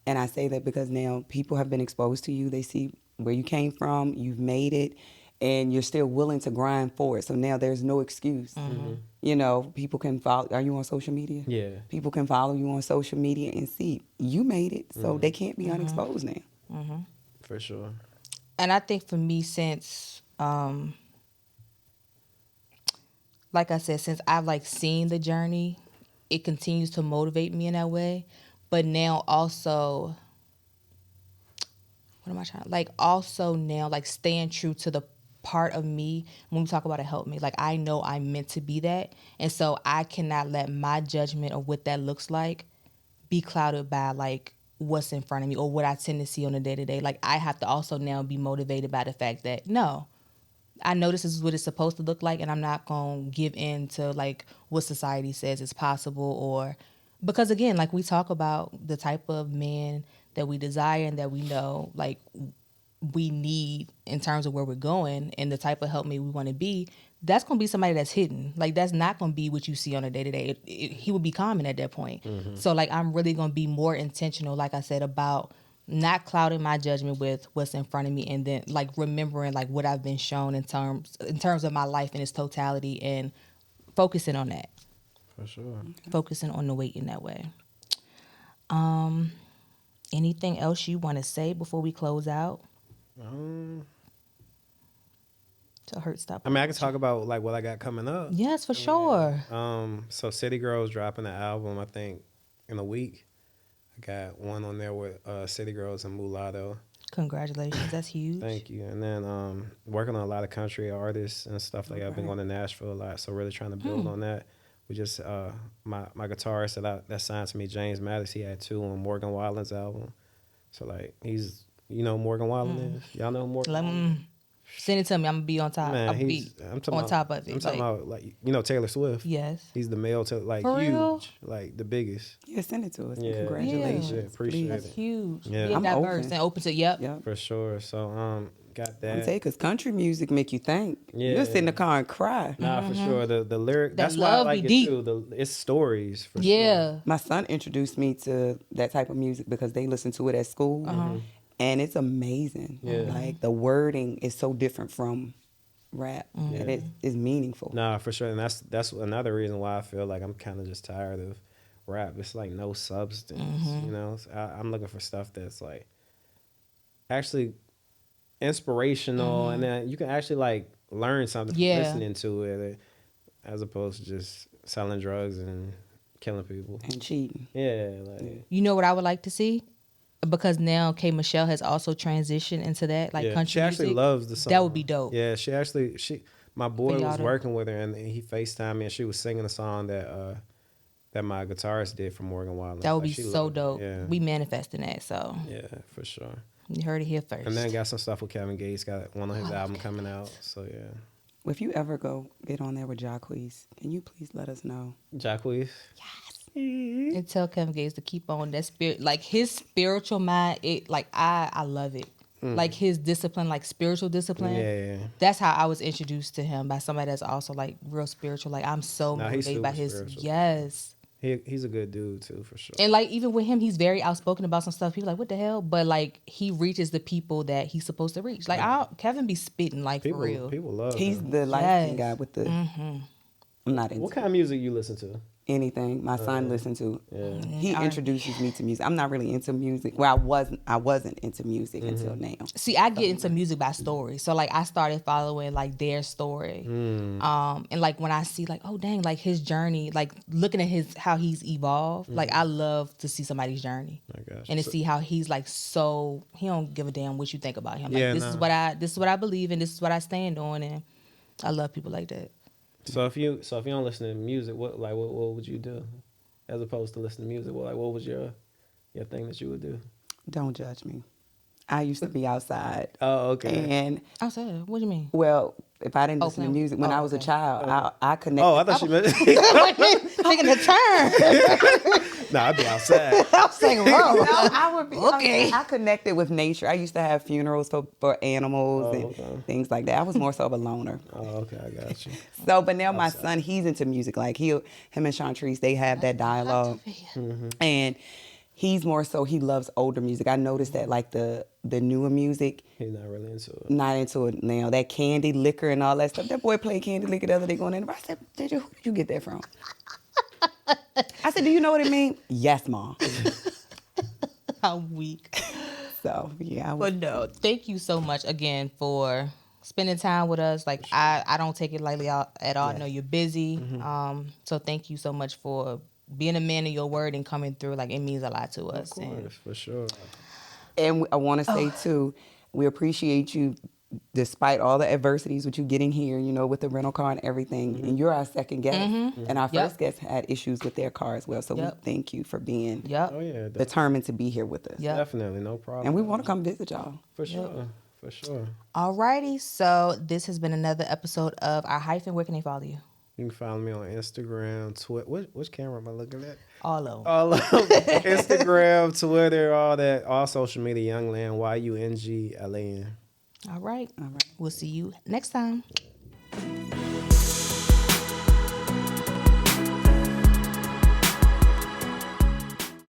And I say that because now people have been exposed to you. They see where you came from, you've made it, and you're still willing to grind for it. So now there's no excuse. You know, people can follow. Are you on social media? Yeah. People can follow you on social media and see you made it. So they can't be unexposed now. For sure. And I think for me, since, like I said, since I've like seen the journey, it continues to motivate me in that way. But now also, what am I trying to, like also now, like staying true to the part of me when we talk about it helped me. Like I know I'm meant to be that. And so I cannot let my judgment of what that looks like be clouded by like what's in front of me or what I tend to see on a day-to-day. Like I have to also now be motivated by the fact that no, I know this is what it's supposed to look like, and I'm not going to give in to like what society says is possible, or because again, like we talk about the type of man that we desire and that we know like we need in terms of where we're going and the type of helpmate we want to be, that's going to be somebody that's hidden. Like that's not going to be what you see on a day-to-day. He would be common at that point. So like I'm really going to be more intentional, like I said, about not clouding my judgment with what's in front of me, and then like remembering like what I've been shown in terms of my life in its totality, and focusing on that. For sure. Focusing on the weight in that way. Anything else you want to say before we close out? To hurt stop. I mean, I can talk about like what I got coming up. Yes, for sure. So City Girls dropping an album, I think, in a week. I got one on there with City Girls and Mulatto. Congratulations, that's huge. Thank you. And then working on a lot of country artists and stuff like that. I've been going to Nashville a lot, so really trying to build on that. We just my guitarist that signed to me, James Maddox, he had 2 on Morgan Wallen's album. So like he's, you know, Morgan Wallen is. Y'all know Morgan? Send it to me. I'm gonna be on top. Man, I'll be on top of it. I'm talking about like, you know, Taylor Swift. Yes. He's the male like For huge, real? like the biggest. Yeah, send it to us. Yeah. Congratulations. Yeah, appreciate That's it. huge. Yeah. Being I'm diverse open. and open to Yep. For sure. So got I'm that. saying, because country music make you think. Yeah. You'll sit in the car and cry. Nah, for sure. The lyric. That That's why I love like be it deep. too. It's stories. For Yeah. sure. My son introduced me to that type of music because they listen to it at school. And it's amazing. Yeah. Like the wording is so different from rap. And it is meaningful. Nah, for sure. And that's another reason why I feel like I'm kind of just tired of rap. It's like no substance. You know, so I'm looking for stuff that's like actually inspirational, and then you can actually like learn something from listening to it, as opposed to just selling drugs and killing people And cheating. Yeah, like You know what I would like to see? Because now K Michelle has also transitioned into that, like country she actually music. loves the song. That would be dope. Yeah, my boy y'all was to- working with her, and he FaceTimed me, and she was singing a song that my guitarist did for Morgan Wallen. That would be She so loved it. dope. Yeah. We manifesting that, so Yeah, for sure. you heard it here first. And then got some stuff with Kevin Gates. Got one on his album coming out. So yeah. If you ever go get on there with Jacquees, can you please let us know? Jacquees. And tell Kevin Gates to keep on that spirit, like his spiritual mind. It like I love it. Like his discipline, like spiritual discipline. Yeah. That's how I was introduced to him, by somebody that's also like real spiritual. Like I'm so Nah, he's motivated by super his spiritual. yes. He's a good dude too, for sure. And like even with him, he's very outspoken about some stuff. People like, what the hell? But like he reaches the people that he's supposed to reach. Like Kevin be spitting like People, for real. people love He's him. the light-skinned guy with the. Mm-hmm. I'm not into What kind of music you listen to? anything my son listened to. Yeah. He introduces me to music. I'm not really into music. Well, I wasn't into music until now. See, I get into music by story. So like I started following like their story. And like when I see like, oh dang, like his journey, like looking at how he's evolved, like I love to see somebody's journey. I got you. And to see how he's like he don't give a damn what you think about him. Like Yeah, this is what I believe in, this is what I stand on, and I love people like that. So if you don't listen to music, what would you do, as opposed to listening to music? What was your thing that you would do? Don't judge me. I used to be outside. Oh, okay. And Outside? What do you mean? well, if I didn't Oh, listen to playing- music when oh, I was a okay. child, I connected. Oh, I thought she meant. Taking a turn. Nah, I'd be outside. I was like, No, whoa. I would be Okay. I connected with nature. I used to have funerals for animals and okay. things like that. I was more so of a loner. Oh, okay, I got you. So, but now my son, he's into music. Like him and Chantrice, they have that dialogue, and he's more so he loves older music. I noticed that like the newer music, He's not really into it. not into it now. That Candy Liquor and all that stuff. That boy played Candy Liquor the other day going in. I said, who did you get that from? I said, do you know what it means? Yes, Mom. I'm weak. So yeah, But no, thank you so much again for spending time with us. Like I don't take it lightly at all. I know you're busy. So thank you so much for being a man of your word and coming through. Like it means a lot to us. Of course, for sure. And I want to say too, we appreciate you despite all the adversities with you getting here, with the rental car and everything. And you're our second guest. And our first guest had issues with their car as well. So we thank you for being Oh yeah, determined to be here with us. Yep. definitely, no problem. And we want to come visit y'all. For sure, for sure. Alrighty. So this has been another episode of Our Hyphen. Where can they follow you? You can follow me on Instagram, Twitter. Which camera am I looking at? All of them. All of Instagram, Twitter, all social media. Yung Lan, YUNGLAN. All right. We'll see you next time.